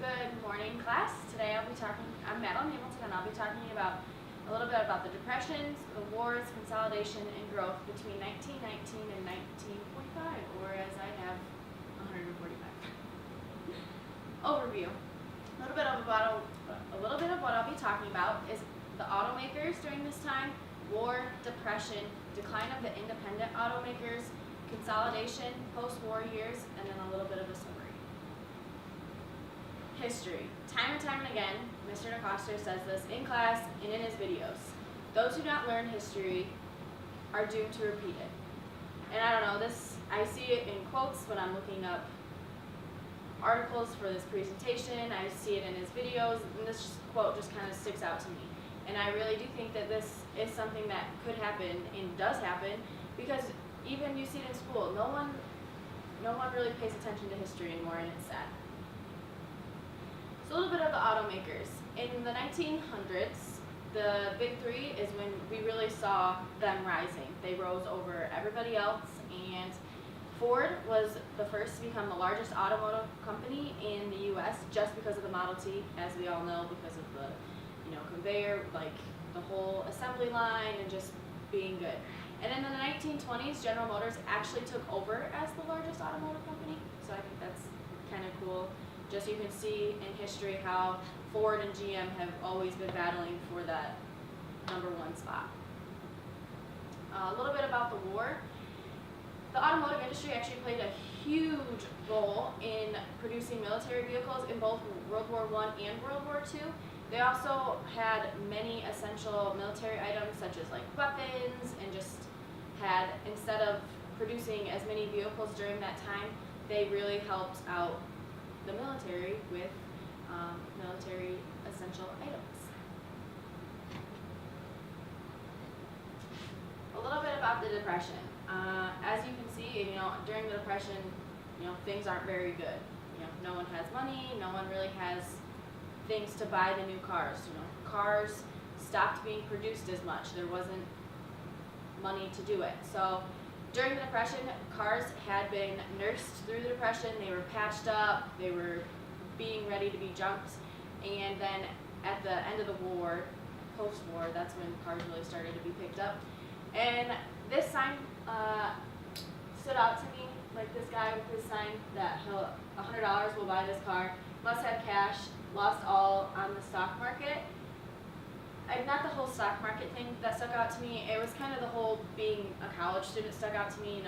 Good morning, class. Today I'm Madeline Hamilton, and I'll be talking about a little bit about the depressions, the wars, consolidation, and growth between 1919 and 1945, or as I have 145. Overview. A little bit of what I'll be talking about is the automakers during this time, war, depression, decline of the independent automakers, consolidation, post-war years, and then a little bit of a summary. History. Time and time and again, Mr. DeCoster says this in class and in his videos. Those who not learn history are doomed to repeat it. And I don't know, I see it in quotes when I'm looking up articles for this presentation. I see it in his videos, and this quote just kind of sticks out to me. And I really do think that this is something that could happen and does happen, because even you see it in school, no one really pays attention to history anymore, and it's sad. So a little bit of the automakers. In the 1900s, the big three is when we really saw them rising. They rose over everybody else, and Ford was the first to become the largest automotive company in the U.S. just because of the Model T, as we all know, because of the conveyor, like the whole assembly line, and just being good. And in the 1920s, General Motors actually took over as the largest automotive company, so I think that's kind of cool. Just you can see in history how Ford and GM have always been battling for that #1 spot. A little bit about the war. The automotive industry actually played a huge role in producing military vehicles in both World War I and World War II. They also had many essential military items such as like weapons, and just had, instead of producing as many vehicles during that time, they really helped out the military with military essential items. A little bit about the Depression. As you can see, during the Depression, things aren't very good. No one has money. No one really has things to buy the new cars. Cars stopped being produced as much. There wasn't money to do it. So during the Depression, cars had been nursed through the Depression. They were patched up. They were being ready to be junked. And then at the end of the war, post-war, that's when cars really started to be picked up. And this sign stood out to me, like this guy with his sign that $100 will buy this car, must have cash, lost all on the stock market. Not the whole stock market thing that stuck out to me. It was kind of the whole being a college student stuck out to me.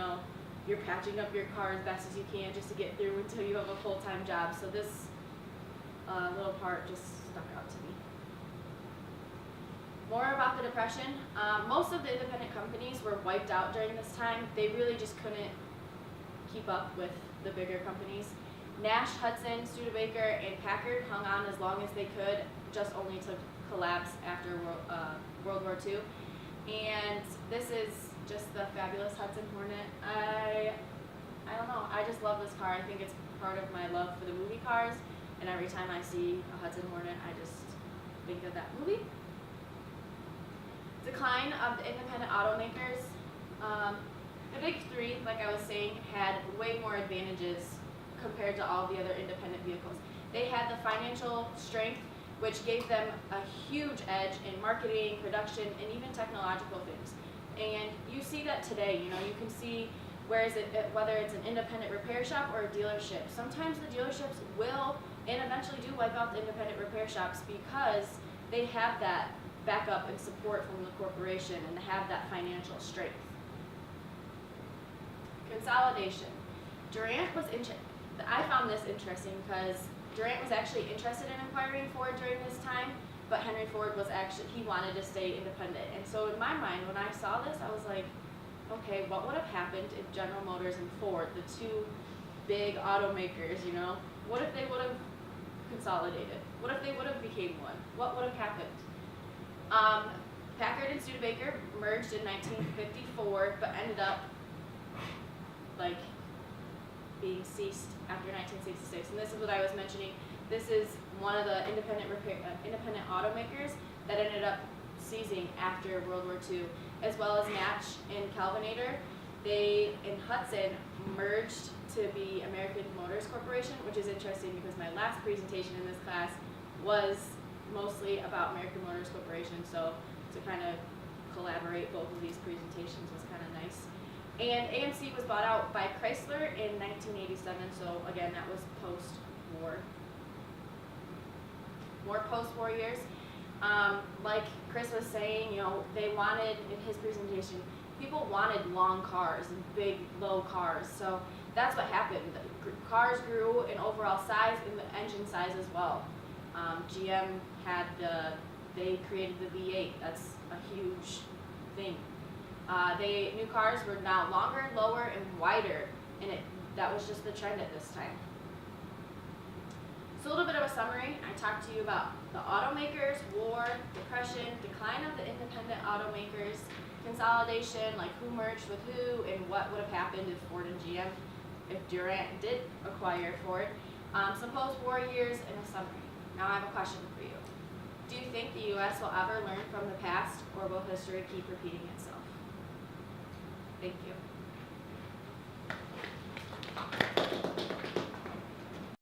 You're patching up your car as best as you can just to get through until you have a full-time job. So this little part just stuck out to me. More about the Depression. Most of the independent companies were wiped out during this time. They really just couldn't keep up with the bigger companies. Nash, Hudson, Studebaker, and Packard hung on as long as they could, just only to collapse after World War II. And this is just the fabulous Hudson Hornet. I don't know, I just love this car. I think it's part of my love for the movie cars, and every time I see a Hudson Hornet, I just think of that movie. Decline of the independent automakers. The big three, like I was saying, had way more advantages compared to all the other independent vehicles. They had the financial strength, which gave them a huge edge in marketing, production, and even technological things. And you see that today. You can see whether it's an independent repair shop or a dealership. Sometimes the dealerships will and eventually do wipe out the independent repair shops because they have that backup and support from the corporation, and they have that financial strength. Consolidation. I found this interesting because Durant was actually interested in acquiring Ford during this time, but Henry Ford he wanted to stay independent. And so in my mind, when I saw this, I was like, okay, what would have happened if General Motors and Ford, the two big automakers, what if they would have consolidated? What if they would have became one? What would have happened? Packard and Studebaker merged in 1954, but ended up being ceased after 1966. And this is what I was mentioning. This is one of the independent automakers that ended up ceasing after World War II, as well as Natch and Kelvinator. they in Hudson merged to be American Motors Corporation, which is interesting because my last presentation in this class was mostly about American Motors Corporation, so to kind of collaborate both of these presentations was kind of nice. And AMC was bought out by Chrysler in 1987, so again, that was post-war. More post-war years. Like Chris was saying, you know, they wanted, in his presentation, people wanted long cars and big, low cars. So that's what happened. Cars grew in overall size and the engine size as well. GM had they created the V8. That's a huge thing. New cars were now longer, lower, and wider, and that was just the trend at this time. So a little bit of a summary. I talked to you about the automakers, war, depression, decline of the independent automakers, consolidation, like who merged with who, and what would have happened if Ford and GM, if Durant did acquire Ford. Some post-war years and a summary. Now I have a question for you. Do you think the U.S. will ever learn from the past, or will history keep repeating itself? Thank you.